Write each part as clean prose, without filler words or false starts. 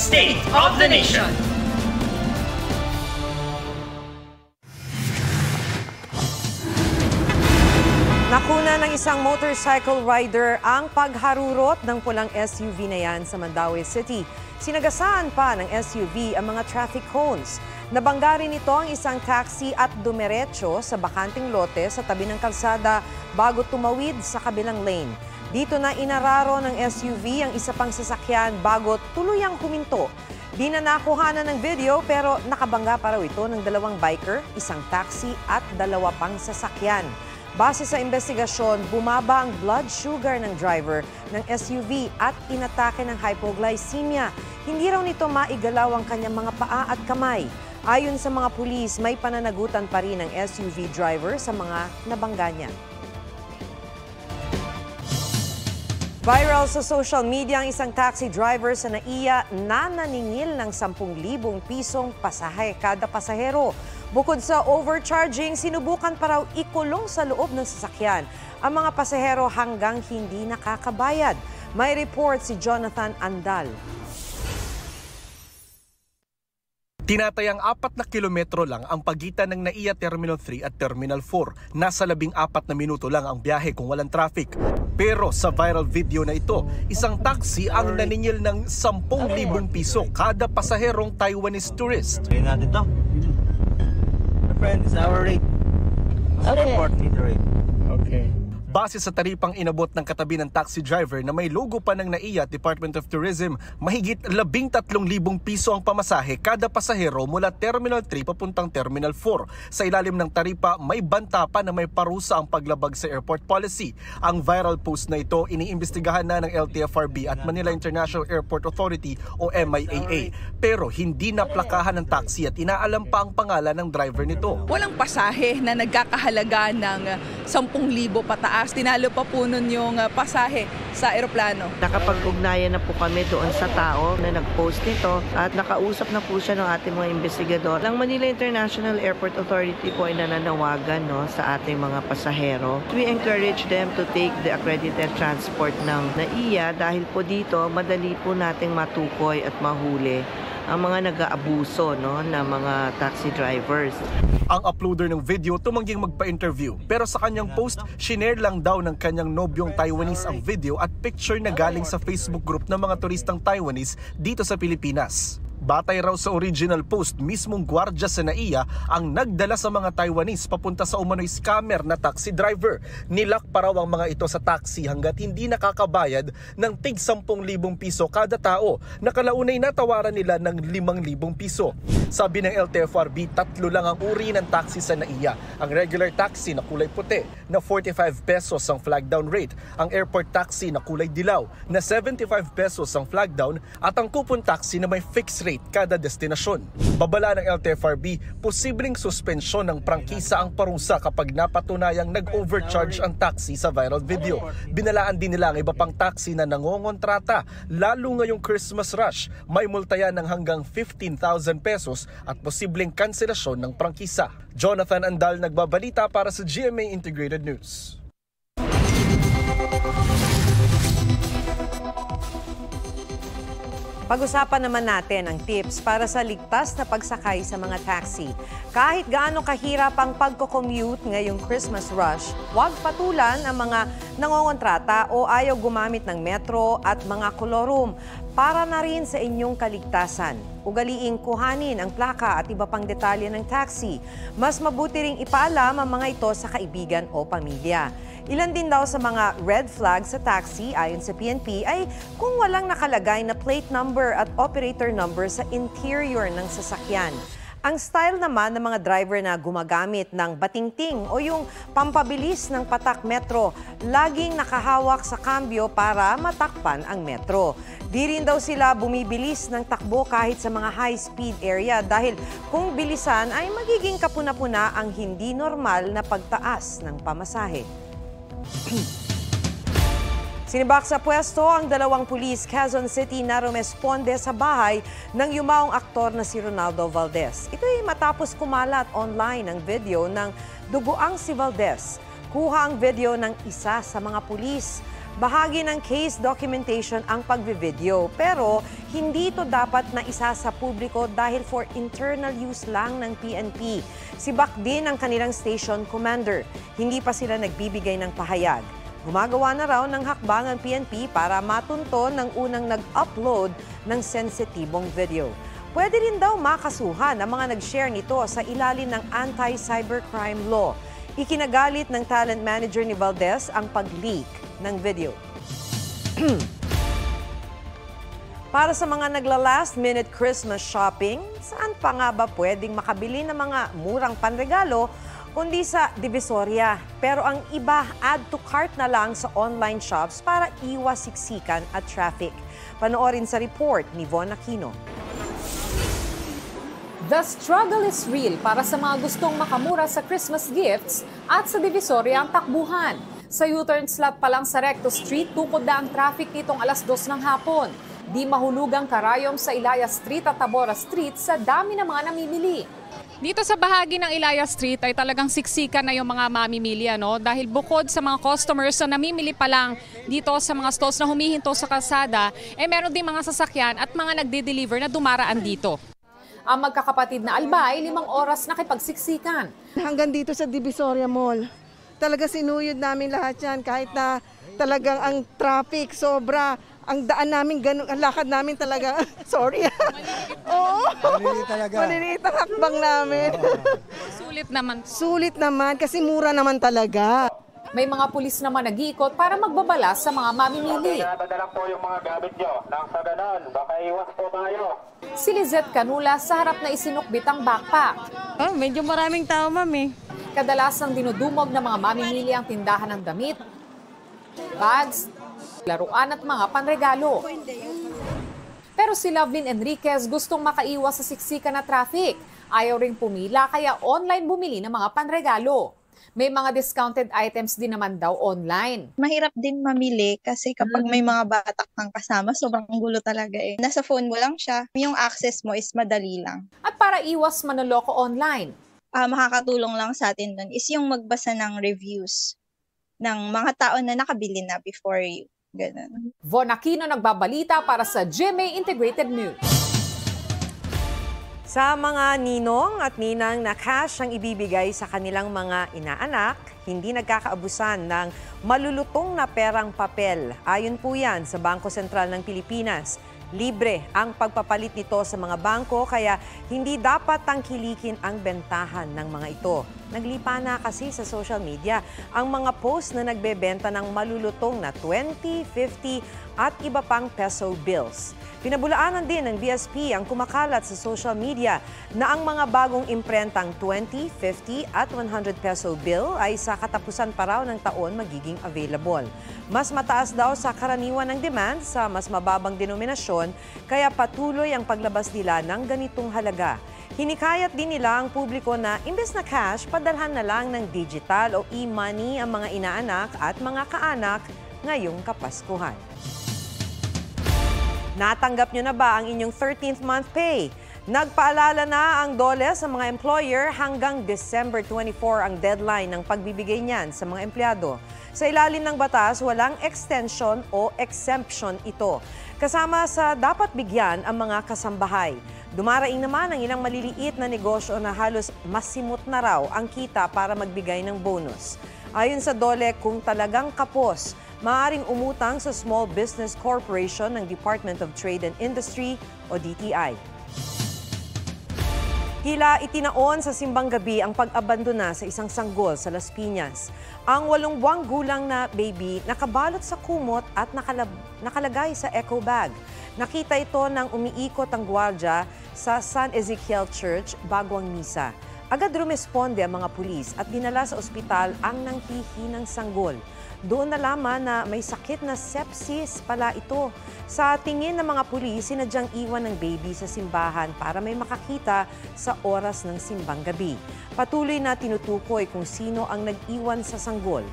State of the Nation. Nakuna ng isang motorcycle rider ang pagharurot ng pulang SUV na yan sa Mandaue City. Sinagasaan pa ng SUV ang mga traffic cones. Nabangga rin ito ang isang taxi at dumiretso sa bakanting lote sa tabi ng kalsada bago tumawid sa kabilang lane. Dito na inararo ng SUV ang isa pang sasakyan bago tuluyang huminto. Di na nakuhanan ng video pero nakabangga pa raw ito ng dalawang biker, isang taxi at dalawa pang sasakyan. Base sa investigasyon, bumaba ang blood sugar ng driver ng SUV at inatake ng hypoglycemia. Hindi raw nito maigalaw ang kanyang mga paa at kamay. Ayon sa mga pulis, may pananagutan pa rin ang SUV driver sa mga nabangga niya. Viral sa social media ang isang taxi driver sa NAIA na naningil ng 10,000 pisong pasahe kada pasahero. Bukod sa overcharging, sinubukan pa raw ikulong sa loob ng sasakyan ang mga pasahero hanggang hindi nakakabayad. May report si Jonathan Andal. Tinatayang 4 na kilometro lang ang pagitan ng NAIA Terminal 3 at Terminal 4. Nasa 14 na minuto lang ang biyahe kung walang traffic. Pero sa viral video na ito, isang taxi ang naningil ng 10,000 piso kada pasaherong Taiwanese tourist. Kaya natin to. My friend, it's our rate. Okay. Okay. Base sa taripang inabot ng katabi ng taxi driver na may logo pa ng NAIA at Department of Tourism, mahigit 13,000 piso ang pamasahe kada pasahero mula Terminal 3 papuntang Terminal 4. Sa ilalim ng taripa, may banta pa na may parusa ang paglabag sa airport policy. Ang viral post na ito iniimbestigahan na ng LTFRB at Manila International Airport Authority o MIAA. Pero hindi naplakahan ng taxi at inaalam pa ang pangalan ng driver nito. Walang pasahe na nagkakahalaga ng 10,000 pataas. Tinalo pa po nun yung pasahe sa eroplano. Nakapag-ugnayan na po kami doon sa tao na nag-post nito at nakausap na po siya ng ating mga investigador. Ang Manila International Airport Authority po ay nananawagan sa ating mga pasahero. We encourage them to take the accredited transport ng NAIA dahil po dito madali po nating matukoy at mahuli ang mga nag-aabuso ng mga taxi drivers. Ang uploader ng video tumangging magpa-interview pero sa kanyang post, shinare lang daw ng kanyang nobyong Taiwanese ang video at picture na galing sa Facebook group ng mga turistang Taiwanese dito sa Pilipinas. Batay raw sa original post, mismong gwardya sa NAIA ang nagdala sa mga Taiwanese papunta sa umano'y scammer na taxi driver. Nilak pa raw ang mga ito sa taxi hanggat hindi nakakabayad ng tig 10,000 piso kada tao. Nakalaunay natawaran nila ng 5,000 piso. Sabi ng LTFRB, 3 lang ang uri ng taxi sa NAIA. Ang regular taxi na kulay puti na 45 pesos ang flag down rate. Ang airport taxi na kulay dilaw na 75 pesos ang flag down at ang coupon taxi na may fixed rate kada destinasyon. Babala ng LTFRB, posibleng suspensyon ng prangkisa ang parusa kapag napatunayang nag-overcharge ang taxi sa viral video. Binalaan din nila ang iba pang taxi na nangongontrata. Lalo ngayong Christmas rush, may multayan ng hanggang 15,000 pesos at posibleng kanselasyon ng prangkisa. Jonathan Andal, nagbabalita para sa GMA Integrated News. Pag-usapan naman natin ang tips para sa ligtas na pagsakay sa mga taxi. Kahit gaano kahirap ang pagko-commute ngayong Christmas rush, huwag patulan ang mga nangongontrata o ayaw gumamit ng metro at mga kolorum para na rin sa inyong kaligtasan. Ugaliing kuhanin ang plaka at iba pang detalye ng taxi. Mas mabuti ring ipaalam ang mga ito sa kaibigan o pamilya. Ilan din daw sa mga red flag sa taxi ayon sa PNP ay kung walang nakalagay na plate number at operator number sa interior ng sasakyan. Ang style naman ng mga driver na gumagamit ng batingting o yung pampabilis ng patak metro, laging nakahawak sa kambyo para matakpan ang metro. Di rin daw sila bumibilis ng takbo kahit sa mga high-speed area dahil kung bilisan ay magiging kapuna-puna ang hindi normal na pagtaas ng pamasahe. Sinibak sa pwesto ang 2 pulis Quezon City na rumesponde sa bahay ng yumaong aktor na si Ronaldo Valdez. Ito ay matapos kumalat online ang video ng duguang si Valdez. Kuha ang video ng isa sa mga pulis. Bahagi ng case documentation ang pagbivideo, pero hindi ito dapat na isa sa publiko dahil for internal use lang ng PNP. Sibak din ang kanilang station commander. Hindi pa sila nagbibigay ng pahayag. Gumagawa na raw ng hakbang ang PNP para matunto ng unang nag-upload ng sensitibong video. Pwede rin daw makasuhan ang mga nag-share nito sa ilalim ng anti-cybercrime law. Ikinagalit ng talent manager ni Valdez ang pag-leak ng video. Para sa mga nagla-last minute Christmas shopping, saan pa nga ba pwedeng makabili ng mga murang panregalo kundi sa Divisoria? Pero ang iba, add to cart na lang sa online shops para iwas siksikan at traffic. Panoorin sa report ni Von Aquino. The struggle is real para sa mga gustong makamura sa Christmas gifts at sa Divisoria ang takbuhan. Sa U-turn slot pa lang sa Recto Street, tukod na ang traffic nitong alas 2 ng hapon. Di mahulugang karayom sa Ilaya Street at Tabora Street sa dami ng mga namimili. Dito sa bahagi ng Ilaya Street ay talagang siksikan na yung mga mamimili, dahil bukod sa mga customers na namimili pa lang dito sa mga stalls na humihinto sa kalsada, meron din mga sasakyan at mga nagde-deliver na dumaraan dito. Ang magkakapatid na Albay, 5 oras na nakipagsiksikan. Hanggang dito sa Divisoria Mall. Talaga sinuyod namin lahat yan kahit na talagang ang traffic sobra. Ang daan namin, ang lakad namin talaga. Sorry. Oo. Maliliit talaga. Maliliit ang hakbang namin. Sulit naman. Sulit naman kasi mura naman talaga. May mga pulis naman nag-iikot para magbabala sa mga mamimili. Pinadala po yung mga gamit nyo. Nang sa ganon, baka iwas po tayo. Si Lizette Canula sa harap na isinukbit ang backpack. Medyo maraming tao, ma'am. Kadalasang dinudumog ng mga mamimili ang tindahan ng damit, bags, laruan at mga panregalo. Pero si Lovelyn Enriquez gustong makaiwas sa siksikan na traffic. Ayaw ring pumila kaya online bumili ng mga panregalo. May mga discounted items din naman daw online. Mahirap din mamili kasi kapag may mga bata kang kasama, sobrang gulo talaga eh. Nasa phone mo lang siya, yung access mo is madali lang. At para iwas manloloko online, makakatulong lang sa atin dun is yung magbasa ng reviews ng mga tao na nakabili na before you. Ganun. Von Aquino nagbabalita para sa GMA Integrated News. Sa mga ninong at ninang na cash ang ibibigay sa kanilang mga inaanak, hindi nagkakaabusan ng malulutong na perang papel. Ayon po yan sa Bangko Sentral ng Pilipinas. Libre ang pagpapalit nito sa mga bangko kaya hindi dapat tangkilikin ang bentahan ng mga ito. Naglipa na kasi sa social media ang mga post na nagbebenta ng malulutong na 20, 50 at iba pang peso bills. Pinabulaanan din ng BSP ang kumakalat sa social media na ang mga bagong imprentang 20, 50 at 100 peso bill ay sa katapusan pa raw ng taon magiging available. Mas mataas daw sa karaniwan ng demand sa mas mababang denominasyon kaya patuloy ang paglabas nila ng ganitong halaga. Hinikayat din nila ang publiko na imbes na cash, padalhan na lang ng digital o e-money ang mga inaanak at mga kaanak ngayong Kapaskuhan. Natanggap nyo na ba ang inyong 13th month pay? Nagpaalala na ang DOLE sa mga employer hanggang December 24 ang deadline ng pagbibigay niyan sa mga empleyado. Sa ilalim ng batas, walang extension o exemption ito. Kasama sa dapat bigyan ang mga kasambahay. Dumaraing naman ang ilang maliliit na negosyo na halos masimot na raw ang kita para magbigay ng bonus. Ayon sa DOLE, kung talagang kapos, maaaring umutang sa Small Business Corporation ng Department of Trade and Industry o DTI. Tila itinaon sa simbang gabi ang pag-abandona sa isang sanggol sa Las Piñas. Ang 8 buwang gulang na baby nakabalot sa kumot at nakalagay sa eco bag. Nakita ito nang umiikot ang gwardiya sa San Ezekiel Church bago ang misa. Agad rumesponde ang mga pulis at dinala sa ospital ang nanghihinang sanggol. Doon nalaman na may sakit na sepsis pala ito. Sa tingin ng mga pulis, sinadyang iwan ng baby sa simbahan para may makakita sa oras ng simbang gabi. Patuloy na tinutukoy kung sino ang nag-iwan sa sanggol.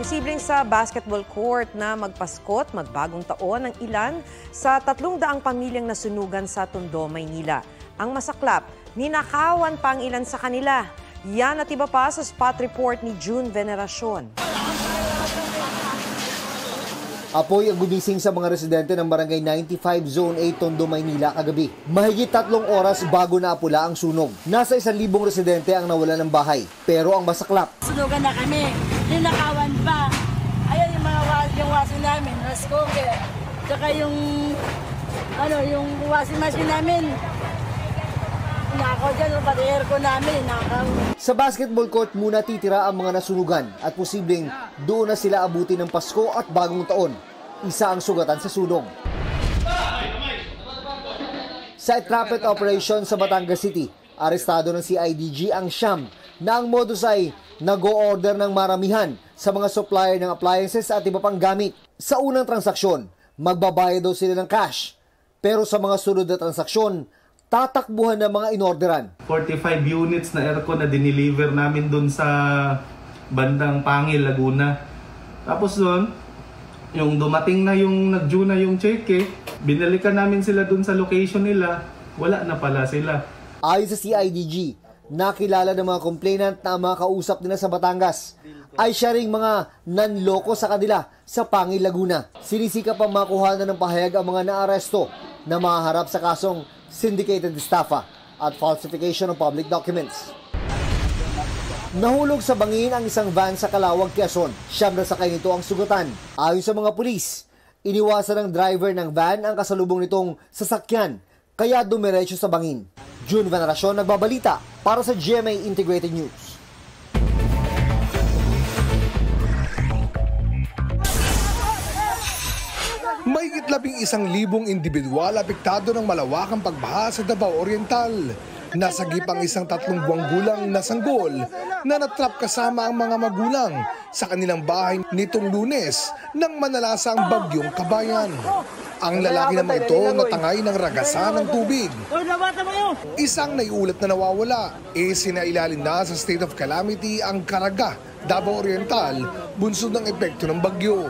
Posibleng sa basketball court na magpaskot, magbagong taon ang ilan sa 300 pamilyang nasunugan sa Tondo, Maynila. Ang masaklap, ninakawan pa ang ilan sa kanila. Yan at iba pa sa spot report ni June Veneracion. Apoy ang gumising sa mga residente ng Barangay 95 Zone 8, Tondo, Maynila kagabi. Mahigit 3 oras bago naapula ang sunog. Nasa 1,000 residente ang nawala ng bahay, pero ang masaklap. Sunugan na kami, ninakawan pa. Ayan yung washing namin, rice cooker. Tsaka yung washing machine namin. Nakaw dyan, pati aircon namin, nakaw. Sa basketball court muna titira ang mga nasunugan at posibleng doon na sila abuti ng Pasko at Bagong Taon. Isa ang sugatan sa sunog. Sa traffic operation sa Batangas City, arestado ng CIDG ang siyam na ang modus ay nag-o-order ng maramihan sa mga supplier ng appliances at iba pang gamit. Sa unang transaksyon, magbabayad daw sila ng cash. Pero sa mga sunod na transaksyon, tatakbuhan ng mga inorderan. 45 units na aircon na dineliver namin doon sa bandang Pangil, Laguna. Tapos doon, yung dumating na yung nag-due na yung cheque, binalikan namin sila doon sa location nila, wala na pala sila. Ayon sa CIDG, nakilala ng mga complainant na mga kausap nila sa Batangas ay siya ring mga nanloko sa kanila sa Pangil, Laguna. Sinisikap pang makuha na ng pahayag ang mga naaresto na maharap sa kasong syndicated estafa at falsification of public documents. Nahulog sa bangin ang isang van sa Calawag, Quezon. 9 na sakay nito ang sugatan. Ayon sa mga pulis, iniwasan ng driver ng van ang kasalubong nitong sasakyan, kaya dumiretso sa bangin. June Veneracion nagbabalita para sa GMA Integrated News. Mahigit 11,000 individual apektado ng malawakang pagbaha sa Davao Oriental. Nasagip ang isang 3 buwang gulang na sanggol na natrap kasama ang mga magulang sa kanilang bahay nitong Lunes nang manalasa ang bagyong Kabayan. Ang lalaki naman ito natangay ng ragasan ng tubig. Isang naiulat na nawawala, sinailalim na sa state of calamity ang Caraga, Davao Oriental, bunsod ng epekto ng bagyo.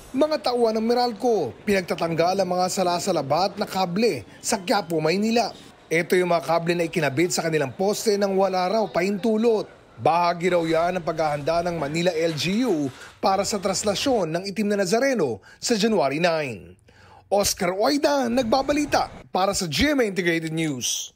Mga tauhan ng Meralco, pinagtatanggal ang mga salasalabat na kable sa Quiapo, Maynila. Ito yung mga kable na ikinabit sa kanilang poste nang wala raw pahintulot. Bahagi raw yan ng paghahanda ng Manila LGU para sa traslasyon ng Itim na Nazareno sa January 9. Oscar Oida, nagbabalita para sa GMA Integrated News.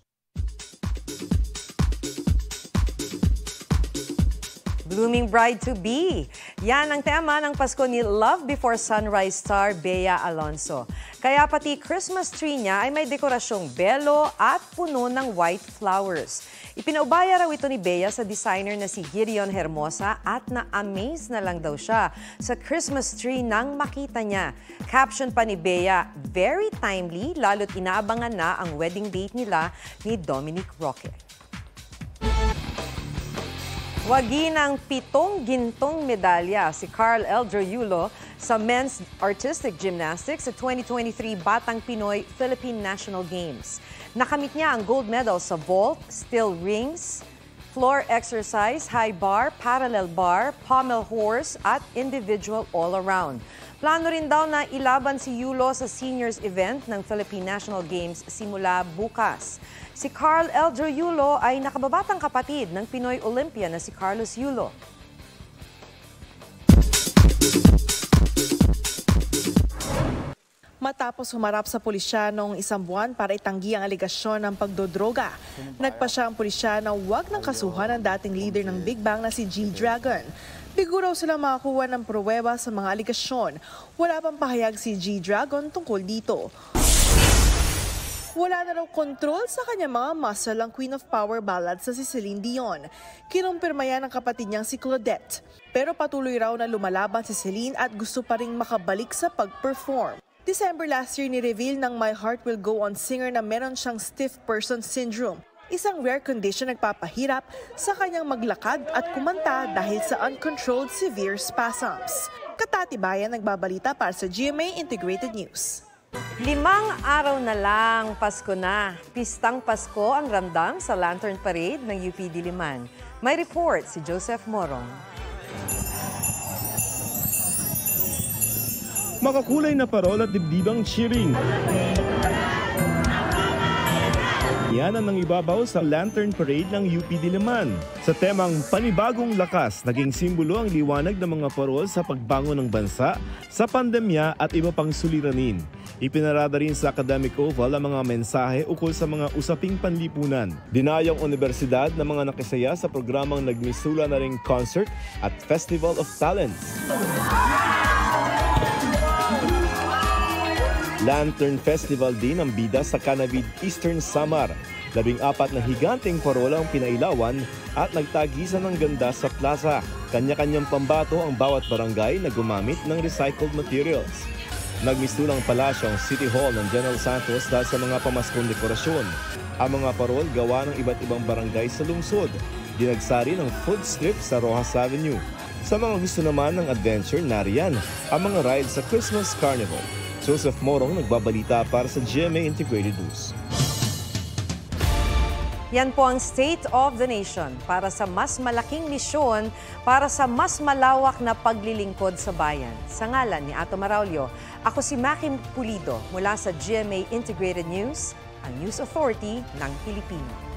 Blooming bride-to-be. Yan ang tema ng Pasko ni Love Before Sunrise star Bea Alonzo. Kaya pati Christmas tree niya ay may dekorasyong belo at puno ng white flowers. Ipinaubaya raw ito ni Bea sa designer na si Gideon Hermosa at na-amaze na lang daw siya sa Christmas tree nang makita niya. Caption pa ni Bea, very timely lalo't inaabangan na ang wedding date nila ni Dominic Roque. Wagi ng 7 gintong medalya si Carl Eldroyulo sa Men's Artistic Gymnastics sa 2023 Batang Pinoy Philippine National Games. Nakamit niya ang gold medal sa vault, steel rings, floor exercise, high bar, parallel bar, pommel horse at individual all-around. Plano rin daw na ilaban si Yulo sa seniors event ng Philippine National Games simula bukas. Si Carl Eldroyulo ay nakababatang kapatid ng Pinoy Olympian na si Carlos Yulo. Matapos humarap sa pulisya noong 1 buwan para itanggi ang aligasyon ng pagdodroga, nagpasya ang pulisya na huwag nang kasuhan ang dating leader ng Big Bang na si G-Dragon. Bigo raw silang makakuha ng pruweba sa mga aligasyon. Wala pang pahayag si G-Dragon tungkol dito. Wala na raw kontrol sa kanyang mga muscle ang Queen of Power ballads sa si Celine Dion. Kinumpirma yan ng kapatid niyang si Claudette. Pero patuloy raw na lumalaban si Celine at gusto pa ring makabalik sa pag-perform. December last year ni-reveal ng My Heart Will Go On singer na meron siyang stiff person syndrome. Isang rare condition nagpapahirap sa kanyang maglakad at kumanta dahil sa uncontrolled severe spasms. Katatibayan nagbabalita para sa GMA Integrated News. 5 araw na lang, Pasko na. Pistang Pasko ang ramdam sa Lantern Parade ng UP Diliman. May report si Joseph Morong. Makakulay na parol at dibdibang cheering. Yan ng ibabaw sa Lantern Parade ng UP Diliman. Sa temang Panibagong Lakas, naging simbolo ang liwanag ng mga parol sa pagbangon ng bansa sa pandemya at iba pang suliranin. Ipinarada rin sa Academic Oval ang mga mensahe ukol sa mga usaping panlipunan. Dinayong universidad ng mga nakisaya sa programang nagmisula na ring concert at Festival of Talents. Lantern Festival din ang bida sa Canavid Eastern Samar. 14 na higanteng parola ang pinailawan at nagtagisan ng ganda sa plaza. Kanya-kanyang pambato ang bawat barangay na gumamit ng recycled materials. Nagmistulang palasyo ang City Hall ng General Santos dahil sa mga pamaskong dekorasyon. Ang mga parol gawa ng iba't ibang barangay sa lungsod. Dinagsari ng food strip sa Rojas Avenue. Sa mga gusto naman ng adventure, nariyan ang mga rides sa Christmas Carnival. Joseph Morong nagbabalita para sa GMA Integrated News. Yan po ang State of the Nation para sa mas malaking misyon, para sa mas malawak na paglilingkod sa bayan. Sa ngalan ni Ato Maraulio, ako si Makim Pulido mula sa GMA Integrated News, ang News Authority ng Pilipino.